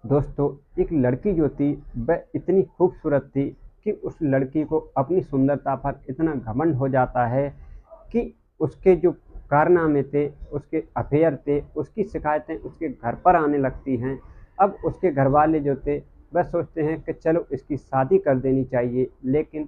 दोस्तों, एक लड़की जो थी वह इतनी खूबसूरत थी कि उस लड़की को अपनी सुंदरता पर इतना घमंड हो जाता है कि उसके जो कारनामे थे, उसके अफेयर थे, उसकी शिकायतें उसके घर पर आने लगती हैं। अब उसके घरवाले जो थे वह सोचते हैं कि चलो इसकी शादी कर देनी चाहिए, लेकिन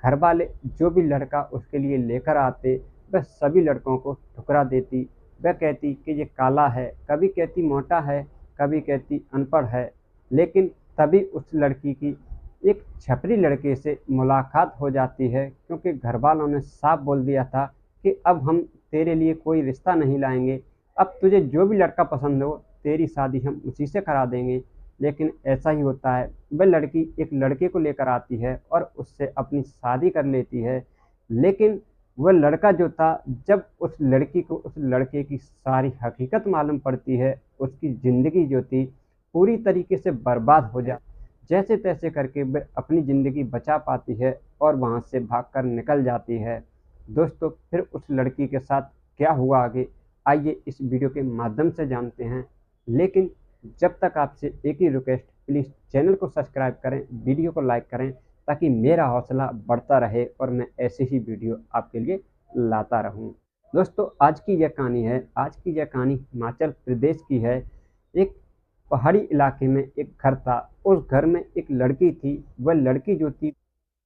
घरवाले जो भी लड़का उसके लिए लेकर आते वह सभी लड़कों को ठुकरा देती। वह कहती कि ये काला है, कभी कहती मोटा है, कभी कहती अनपढ़ है। लेकिन तभी उस लड़की की एक छपरी लड़के से मुलाकात हो जाती है, क्योंकि घर वालों ने साफ बोल दिया था कि अब हम तेरे लिए कोई रिश्ता नहीं लाएंगे, अब तुझे जो भी लड़का पसंद हो तेरी शादी हम उसी से करा देंगे। लेकिन ऐसा ही होता है, वह लड़की एक लड़के को लेकर आती है और उससे अपनी शादी कर लेती है। लेकिन वह लड़का जो था, जब उस लड़की को उस लड़के की सारी हकीकत मालूम पड़ती है, उसकी ज़िंदगी जो थी पूरी तरीके से बर्बाद हो जाती। जैसे तैसे करके वह अपनी ज़िंदगी बचा पाती है और वहाँ से भागकर निकल जाती है। दोस्तों, फिर उस लड़की के साथ क्या हुआ आगे, आइए इस वीडियो के माध्यम से जानते हैं। लेकिन जब तक आपसे एक ही रिक्वेस्ट, प्लीज़ चैनल को सब्सक्राइब करें, वीडियो को लाइक करें, ताकि मेरा हौसला बढ़ता रहे और मैं ऐसे ही वीडियो आपके लिए लाता रहूं। दोस्तों, आज की यह कहानी हिमाचल प्रदेश की है। एक पहाड़ी इलाके में एक घर था। उस घर में एक लड़की थी। वह लड़की जो थी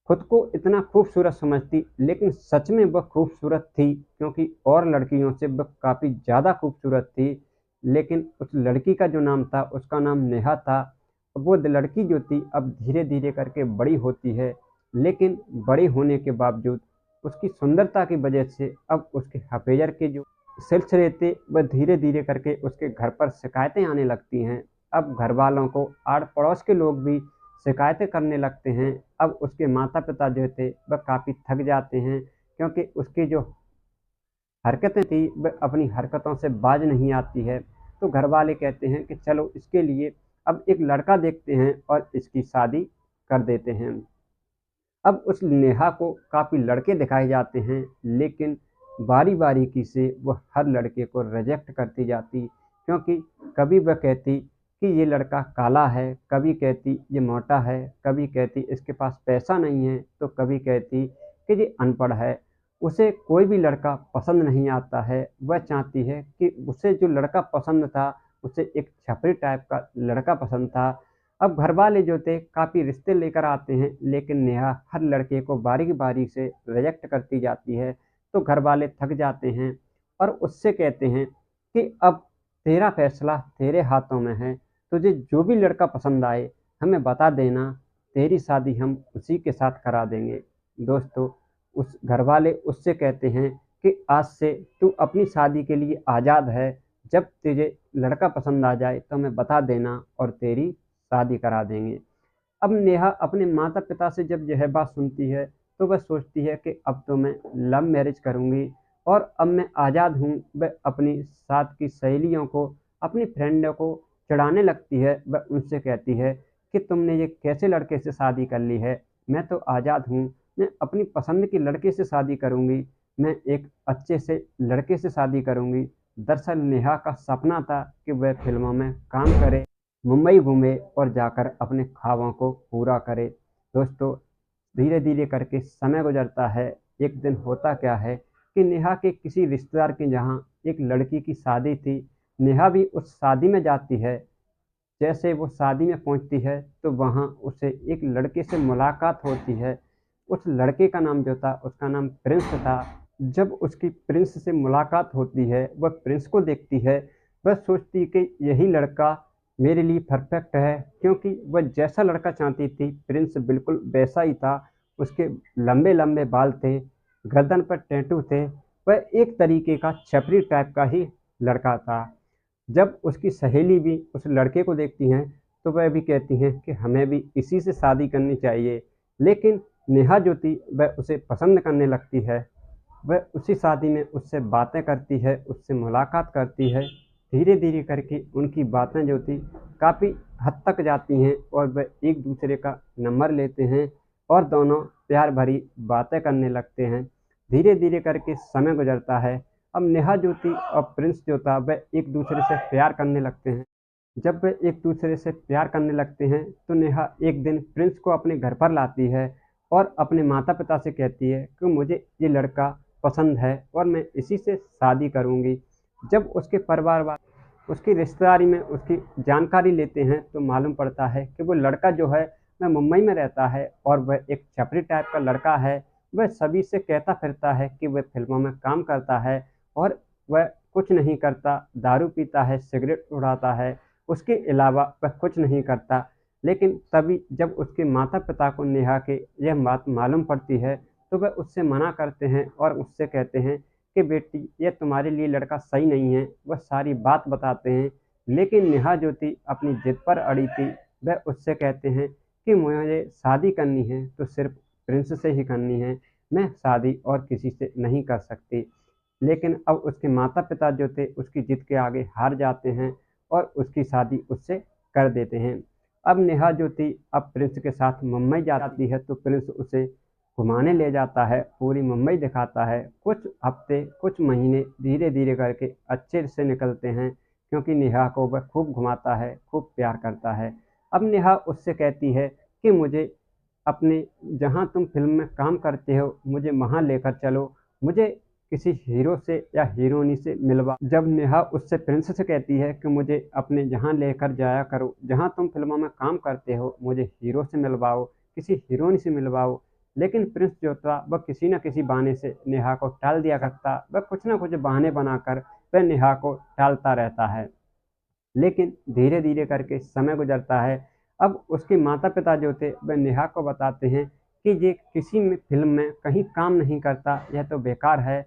खुद को इतना खूबसूरत समझती, लेकिन सच में वह खूबसूरत थी, क्योंकि और लड़कियों से वह काफ़ी ज़्यादा खूबसूरत थी। लेकिन उस लड़की का जो नाम था, उसका नाम नेहा था। वो लड़की जो थी अब धीरे धीरे करके बड़ी होती है, लेकिन बड़ी होने के बावजूद उसकी सुंदरता की वजह से अब उसके अफेयर के जो सिलसिले थे वह धीरे धीरे करके उसके घर पर शिकायतें आने लगती हैं। अब घर वालों को आड़ पड़ोस के लोग भी शिकायतें करने लगते हैं। अब उसके माता पिता जो थे वह काफ़ी थक जाते हैं, क्योंकि उसकी जो हरकतें थी वह अपनी हरकतों से बाज नहीं आती है। तो घर वाले कहते हैं कि चलो इसके लिए अब एक लड़का देखते हैं और इसकी शादी कर देते हैं। अब उस नेहा को काफ़ी लड़के दिखाए जाते हैं, लेकिन बारी बारीकी से वह हर लड़के को रिजेक्ट करती जाती, क्योंकि कभी वह कहती कि ये लड़का काला है, कभी कहती ये मोटा है, कभी कहती इसके पास पैसा नहीं है, तो कभी कहती कि ये अनपढ़ है। उसे कोई भी लड़का पसंद नहीं आता है। वह चाहती है कि उसे जो लड़का पसंद था, उसे एक छपरी टाइप का लड़का पसंद था। अब घरवाले जो थे काफ़ी रिश्ते लेकर आते हैं, लेकिन नेहा हर लड़के को बारी-बारी से रिजेक्ट करती जाती है। तो घरवाले थक जाते हैं और उससे कहते हैं कि अब तेरा फैसला तेरे हाथों में है, तुझे जो भी लड़का पसंद आए हमें बता देना, तेरी शादी हम उसी के साथ करा देंगे। दोस्तों, उस घरवाले उससे कहते हैं कि आज से तू अपनी शादी के लिए आज़ाद है, जब तुझे लड़का पसंद आ जाए तो हमें बता देना और तेरी शादी करा देंगे। अब नेहा अपने माता-पिता से जब यह बात सुनती है, तो वह सोचती है कि अब तो मैं लव मैरिज करूँगी और अब मैं आज़ाद हूँ। वह अपनी साथ की सहेलियों को, अपनी फ्रेंडों को चिढ़ाने लगती है। वह उनसे कहती है कि तुमने ये कैसे लड़के से शादी कर ली है? मैं तो आज़ाद हूँ, मैं अपनी पसंद के लड़के से शादी करूँगी, मैं एक अच्छे से लड़के से शादी करूँगी। दरअसल नेहा का सपना था कि वह फ़िल्मों में काम करे, मुंबई घूमे और जाकर अपने ख्वाबों को पूरा करे। दोस्तों, धीरे धीरे करके समय गुजरता है। एक दिन होता क्या है कि नेहा के किसी रिश्तेदार के यहाँ एक लड़की की शादी थी। नेहा भी उस शादी में जाती है। जैसे वो शादी में पहुंचती है तो वहाँ उसे एक लड़के से मुलाकात होती है। उस लड़के का नाम जो था, उसका नाम प्रिंस था। जब उसकी प्रिंस से मुलाकात होती है, वह प्रिंस को देखती है। वह सोचती है कि यही लड़का मेरे लिए परफेक्ट है, क्योंकि वह जैसा लड़का चाहती थी प्रिंस बिल्कुल वैसा ही था। उसके लंबे लंबे बाल थे, गर्दन पर टैटू थे। वह एक तरीके का छपरी टाइप का ही लड़का था। जब उसकी सहेली भी उस लड़के को देखती हैं, तो वह भी कहती हैं कि हमें भी इसी से शादी करनी चाहिए। लेकिन नेहा जो थी वह उसे पसंद करने लगती है। वह उसी शादी में उससे बातें करती है, उससे मुलाकात करती है। धीरे धीरे करके उनकी बातें जो थी काफ़ी हद तक जाती हैं और वह एक दूसरे का नंबर लेते हैं और दोनों प्यार भरी बातें करने लगते हैं। धीरे धीरे करके समय गुजरता है। अब नेहा जो थी और प्रिंस जो था वह एक दूसरे से प्यार करने लगते हैं। जब वे एक दूसरे से प्यार करने लगते हैं तो नेहा एक दिन प्रिंस को अपने घर पर लाती है और अपने माता पिता से कहती है कि मुझे ये लड़का पसंद है और मैं इसी से शादी करूंगी। जब उसके परिवार वाले उसकी रिश्तेदारी में उसकी जानकारी लेते हैं तो मालूम पड़ता है कि वो लड़का जो है वह मुंबई में रहता है और वह एक छपरी टाइप का लड़का है। वह सभी से कहता फिरता है कि वह फिल्मों में काम करता है और वह कुछ नहीं करता, दारू पीता है, सिगरेट उड़ाता है, उसके अलावा वह कुछ नहीं करता। लेकिन तभी जब उसके माता पिता को नेहा के यह बात मालूम पड़ती है तो वह उससे मना करते हैं और उससे कहते हैं कि बेटी यह तुम्हारे लिए लड़का सही नहीं है। वह सारी बात बताते हैं लेकिन नेहा जो थी अपनी जिद पर अड़ी थी। वह उससे कहते हैं कि मुझे शादी करनी है तो सिर्फ प्रिंस से ही करनी है, मैं शादी और किसी से नहीं कर सकती। लेकिन अब उसके माता पिता जो थे उसकी जिद के आगे हार जाते हैं और उसकी शादी उससे कर देते हैं। अब नेहा जो थी अब प्रिंस के साथ मुंबई जाती है तो प्रिंस उसे घुमाने ले जाता है, पूरी मुंबई दिखाता है। कुछ हफ्ते कुछ महीने धीरे धीरे करके अच्छे से निकलते हैं क्योंकि नेहा को वह खूब घुमाता है, खूब प्यार करता है। अब नेहा उससे कहती है कि मुझे अपने जहाँ तुम फिल्म में काम करते हो मुझे वहाँ लेकर चलो, मुझे किसी हीरो से या हीरोइनी से मिलवा। जब नेहा उससे प्रिंस से कहती है कि मुझे अपने जहाँ लेकर जाया करो, जहाँ तुम फिल्मों में काम करते हो मुझे हीरो से मिलवाओ, किसी हीरोइन से मिलवाओ। लेकिन प्रिंस जो था वह किसी न किसी बहाने से नेहा को टाल दिया करता, वह कुछ ना कुछ बहाने बनाकर वह नेहा को टालता रहता है। लेकिन धीरे धीरे करके समय गुजरता है। अब उसके माता पिता जो थे वह नेहा को बताते हैं कि ये किसी में फिल्म में कहीं काम नहीं करता, यह तो बेकार है।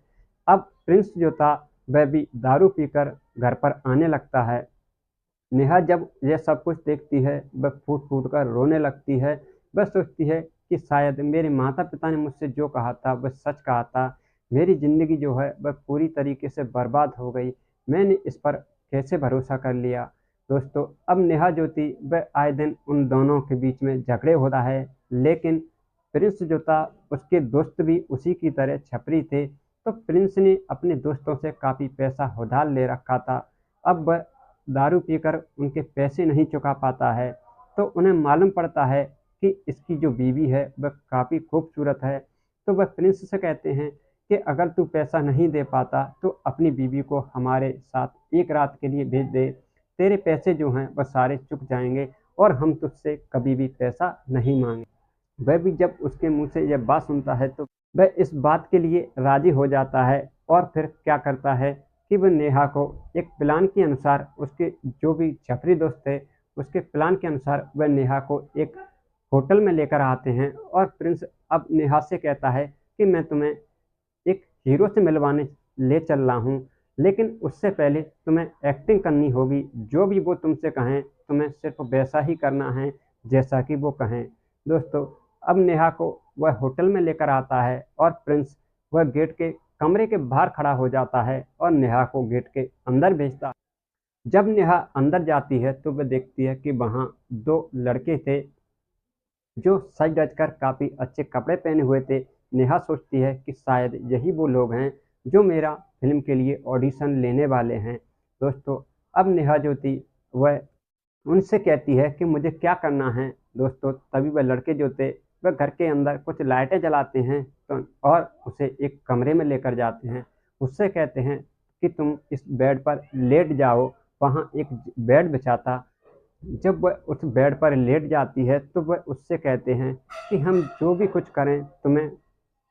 अब प्रिंस जो था वह भी दारू पीकर घर पर आने लगता है। नेहा जब यह सब कुछ देखती है वह फूट फूट कर रोने लगती है। वह सोचती है कि शायद मेरे माता पिता ने मुझसे जो कहा था वह सच कहा था, मेरी ज़िंदगी जो है वह पूरी तरीके से बर्बाद हो गई, मैंने इस पर कैसे भरोसा कर लिया। दोस्तों अब नेहा जो थी वह आए दिन उन दोनों के बीच में झगड़े होता है। लेकिन प्रिंस जो था उसके दोस्त भी उसी की तरह छपरी थे तो प्रिंस ने अपने दोस्तों से काफ़ी पैसा उधार ले रखा था। अब वह दारू पीकर उनके पैसे नहीं चुका पाता है तो उन्हें मालूम पड़ता है कि इसकी जो बीवी है वह काफ़ी खूबसूरत है। तो वह प्रिंस से कहते हैं कि अगर तू पैसा नहीं दे पाता तो अपनी बीवी को हमारे साथ एक रात के लिए भेज दे, तेरे पैसे जो हैं वह सारे चुक जाएंगे और हम तुझसे कभी भी पैसा नहीं मांगे। वह भी जब उसके मुंह से यह बात सुनता है तो वह इस बात के लिए राजी हो जाता है और फिर क्या करता है कि वह नेहा को एक प्लान के अनुसार उसके जो भी छपरी दोस्त थे उसके प्लान के अनुसार वह नेहा को एक होटल में लेकर आते हैं और प्रिंस अब नेहा से कहता है कि मैं तुम्हें एक हीरो से मिलवाने ले चल रहा हूँ, लेकिन उससे पहले तुम्हें एक्टिंग करनी होगी, जो भी वो तुमसे कहें तुम्हें सिर्फ वैसा ही करना है जैसा कि वो कहें। दोस्तों अब नेहा को वह होटल में लेकर आता है और प्रिंस वह गेट के कमरे के बाहर खड़ा हो जाता है और नेहा को गेट के अंदर भेजता है। जब नेहा अंदर जाती है तो वह देखती है कि वहाँ दो लड़के थे जो सज धज कर काफ़ी अच्छे कपड़े पहने हुए थे। नेहा सोचती है कि शायद यही वो लोग हैं जो मेरा फिल्म के लिए ऑडिशन लेने वाले हैं। दोस्तों अब नेहा जो थी वह उनसे कहती है कि मुझे क्या करना है। दोस्तों तभी वह लड़के जो थे वह घर के अंदर कुछ लाइटें जलाते हैं तो और उसे एक कमरे में लेकर जाते हैं। उससे कहते हैं कि तुम इस बेड पर लेट जाओ। वहाँ एक बेड बिछाता। जब वह उस बेड पर लेट जाती है तो वह उससे कहते हैं कि हम जो भी कुछ करें तुम्हें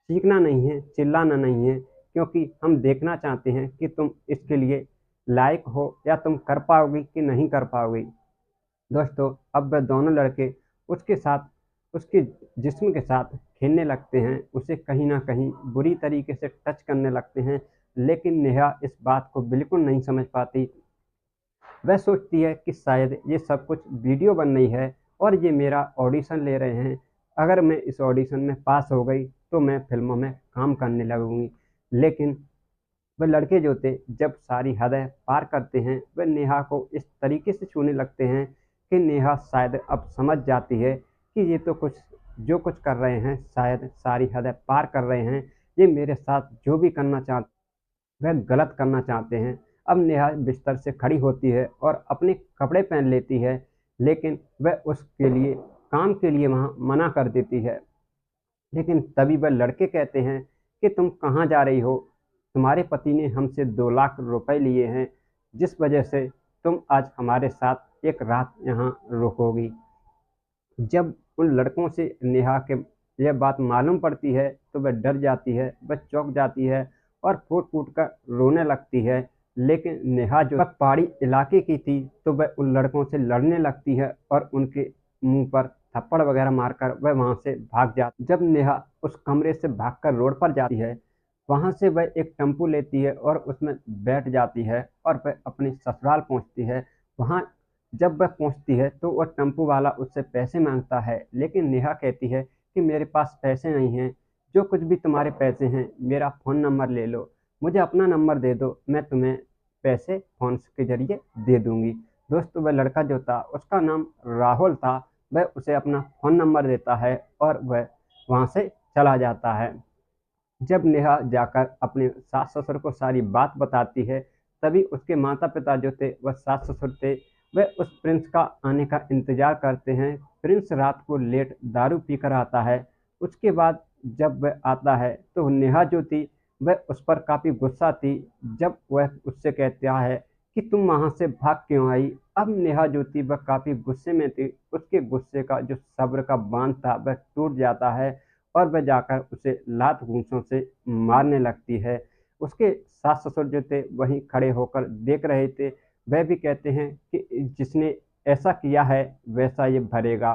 चीखना नहीं है, चिल्लाना नहीं है, क्योंकि हम देखना चाहते हैं कि तुम इसके लिए लायक हो या तुम कर पाओगी कि नहीं कर पाओगी। दोस्तों अब वह दोनों लड़के उसके साथ उसके जिस्म के साथ खेलने लगते हैं, उसे कहीं ना कहीं बुरी तरीके से टच करने लगते हैं। लेकिन नेहा इस बात को बिल्कुल नहीं समझ पाती। वह सोचती है कि शायद ये सब कुछ वीडियो बन रही है और ये मेरा ऑडिशन ले रहे हैं। अगर मैं इस ऑडिशन में पास हो गई तो मैं फिल्मों में काम करने लगूंगी। लेकिन वह लड़के जो थे जब सारी हदें पार करते हैं वह नेहा को इस तरीके से छूने लगते हैं कि नेहा शायद अब समझ जाती है कि ये तो कुछ जो कुछ कर रहे हैं शायद सारी हदें पार कर रहे हैं, ये मेरे साथ जो भी करना चाहते वह गलत करना चाहते हैं। अब नेहा बिस्तर से खड़ी होती है और अपने कपड़े पहन लेती है, लेकिन वह उसके लिए काम के लिए वहाँ मना कर देती है। लेकिन तभी वह लड़के कहते हैं कि तुम कहाँ जा रही हो? तुम्हारे पति ने हमसे 2 लाख रुपए लिए हैं, जिस वजह से तुम आज हमारे साथ एक रात यहाँ रुकोगी। जब उन लड़कों से नेहा के यह बात मालूम पड़ती है तो वह डर जाती है, वह चौंक जाती है और फूट-फूट कर रोने लगती है। लेकिन नेहा जो पहाड़ी इलाके की थी तो वह उन लड़कों से लड़ने लगती है और उनके मुँह पर थप्पड़ वगैरह मारकर वह वहाँ से भाग जाती है। जब नेहा उस कमरे से भागकर रोड पर जाती है, वहाँ से वह एक टेम्पो लेती है और उसमें बैठ जाती है और वह अपने ससुराल पहुँचती है। वहाँ जब वह पहुँचती है तो वह टेम्पो वाला उससे पैसे माँगता है, लेकिन नेहा कहती है कि मेरे पास पैसे नहीं हैं, जो कुछ भी तुम्हारे पैसे हैं मेरा फ़ोन नंबर ले लो, मुझे अपना नंबर दे दो, मैं तुम्हें पैसे फ़ोन के ज़रिए दे दूँगी। दोस्तों वह लड़का जो था उसका नाम राहुल था, वह उसे अपना फ़ोन नंबर देता है और वह वहाँ से चला जाता है। जब नेहा जाकर अपने सास-ससुर को सारी बात बताती है, तभी उसके माता-पिता जो थे वह सास-ससुर थे, वह उस प्रिंस का आने का इंतज़ार करते हैं। प्रिंस रात को लेट दारू पीकर आता है। उसके बाद जब वह आता है तो नेहा जो थी वह उस पर काफ़ी गुस्सा थी। जब वह उससे कहता है कि तुम वहाँ से भाग क्यों आई? अब नेहा जो थी वह काफ़ी गुस्से में थी। उसके गुस्से का जो सब्र का बाँध था वह टूट जाता है और वह जाकर उसे लात घूंसों से मारने लगती है। उसके सास-ससुर जो थे वहीं खड़े होकर देख रहे थे। वह भी कहते हैं कि जिसने ऐसा किया है वैसा ये भरेगा।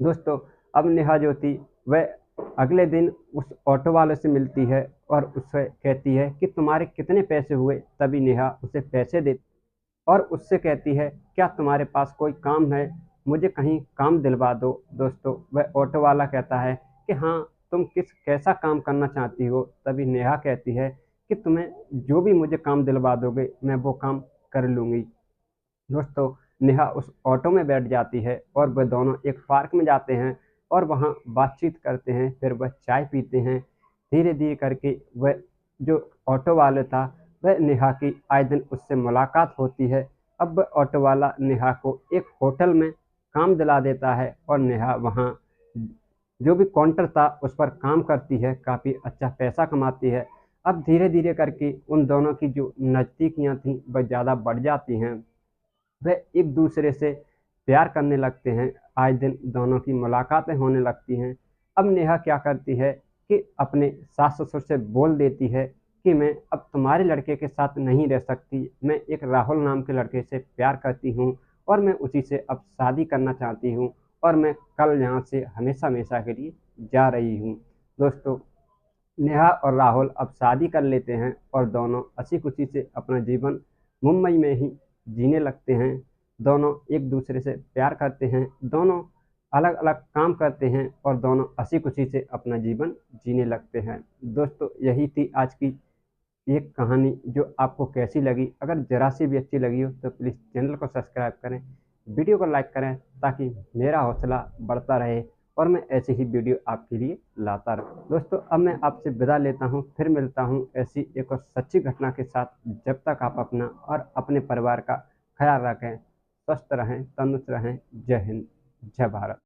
दोस्तों अब नेहा जो थी वह अगले दिन उस ऑटो वाले से मिलती है और उससे कहती है कि तुम्हारे कितने पैसे हुए? तभी नेहा उसे पैसे देती और उससे कहती है क्या तुम्हारे पास कोई काम है? मुझे कहीं काम दिलवा दो। दोस्तों वह ऑटो वाला कहता है कि हाँ, तुम कैसा काम करना चाहती हो? तभी नेहा कहती है कि तुम्हें जो भी मुझे काम दिलवा दोगे मैं वो काम कर लूँगी। दोस्तों नेहा उस ऑटो में बैठ जाती है और वह दोनों एक पार्क में जाते हैं और वहाँ बातचीत करते हैं। फिर वह चाय पीते हैं। धीरे-धीरे करके वह जो ऑटो वाला था वह नेहा की आए दिन उससे मुलाकात होती है। अब वह ऑटो वाला नेहा को एक होटल में काम दिला देता है और नेहा वहाँ जो भी काउंटर था उस पर काम करती है, काफ़ी अच्छा पैसा कमाती है। अब धीरे-धीरे करके उन दोनों की जो नज़दीकियाँ थीं वह ज़्यादा बढ़ जाती हैं। वह एक दूसरे से प्यार करने लगते हैं। आए दिन दोनों की मुलाकातें होने लगती हैं। अब नेहा क्या करती है कि अपने सास-ससुर से बोल देती है कि मैं अब तुम्हारे लड़के के साथ नहीं रह सकती। मैं एक राहुल नाम के लड़के से प्यार करती हूँ और मैं उसी से अब शादी करना चाहती हूँ और मैं कल यहाँ से हमेशा-हमेशा के लिए जा रही हूँ। दोस्तों नेहा और राहुल अब शादी कर लेते हैं और दोनों हँसी-खुशी से अपना जीवन मुंबई में ही जीने लगते हैं। दोनों एक दूसरे से प्यार करते हैं, दोनों अलग-अलग काम करते हैं और दोनों हँसी-खुशी से अपना जीवन जीने लगते हैं। दोस्तों यही थी आज की ये कहानी जो आपको कैसी लगी? अगर ज़रा-सी भी अच्छी लगी हो तो प्लीज़ चैनल को सब्सक्राइब करें, वीडियो को लाइक करें ताकि मेरा हौसला बढ़ता रहे और मैं ऐसी ही वीडियो आपके लिए लाता रहूँ। दोस्तों अब मैं आपसे विदा लेता हूँ, फिर मिलता हूँ ऐसी एक और सच्ची घटना के साथ। जब तक आप अपना और अपने परिवार का ख़्याल रखें, स्वस्थ रहें, तंदुरुस्त रहें। जय हिंद, जय भारत।